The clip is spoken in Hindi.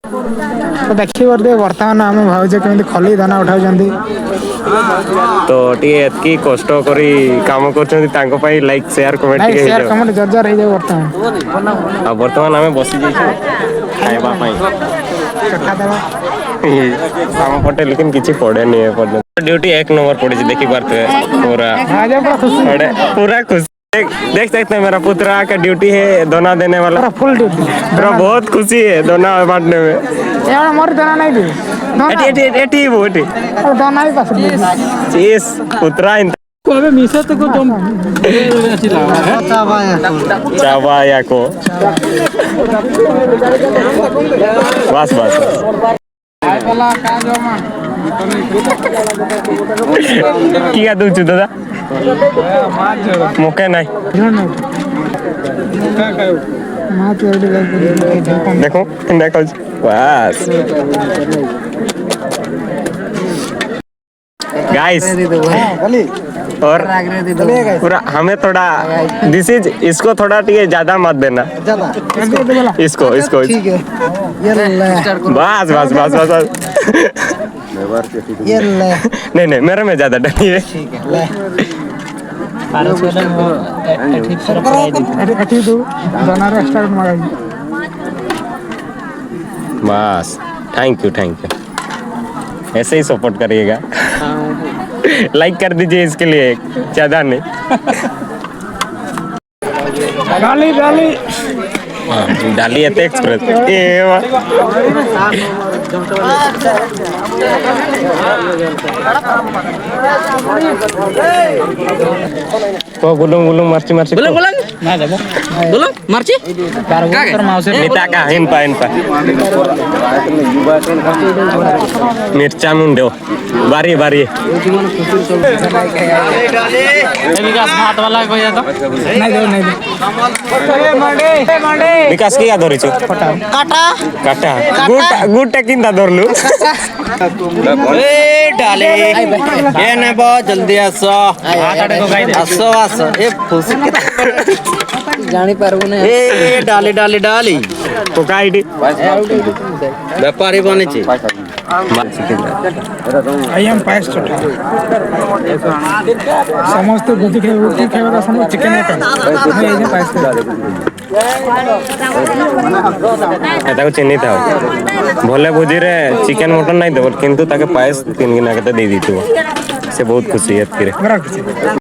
तो देखिए बर्तमान आम भावजे केमी खली दाना उठाऊ तो टी एतकी कष्ट करी काम कर like share comment share comment जर्जर हो जाए बर्तमान बर्तमान आम बसी खाइबा आम पटे लेकिन किसी पड़े नहीं ड्यूटी एक नंबर पड़ी देखी पारे पूरा पूरा खुश देख सकते हैं मेरा पुत्रा का ड्यूटी है दोना देने वाला फुल ड्यूटी मेरा बहुत खुशी है दोना बांटने में मोर दाना नहीं दी एटी वो एटी दाना ही पास चीज पुत्रा को अबे मिसा तो को तुम चावाया को बस बस क्या दूचु दादा मुके नहीं देखो देखो बस गाइस और पूरा हमें थोड़ा दिस इज इसको थोड़ा ज्यादा मत देना इसको इसको बस बस बस बस नहीं नहीं मेरे में ज्यादा डरी है बस थैंक यू ऐसे ही सपोर्ट करिएगा लाइक कर दीजिए इसके लिए ज्यादा नहीं डाली एक्सप्रेस तो गुलुंग गुलुंग मार्ची गुलुंग ना देबो गुलुंग मार्ची नीता का इनपा मिर्चा मुंडो बारी बारी विकास हाथ वाला कोई तो नहीं विकास किया धरिछु काटा काटा गुटा किंदा धरलु ए डाले ये ने बहुत जल्दी आसो आसो आसो ए फुस जानी पारबो ने ए डाली डाली डाली कोकाईटी व्यापारी बने छी आई एम पायस चोटा समस्त बुद्धि खाइबा का समय चिकन पायस एटा को चिन्ही था भले भोजी रे चिकन मटन नहीं देबो किंतु ताके पायस 3 गिना के दे दी से बहुत खुशी है।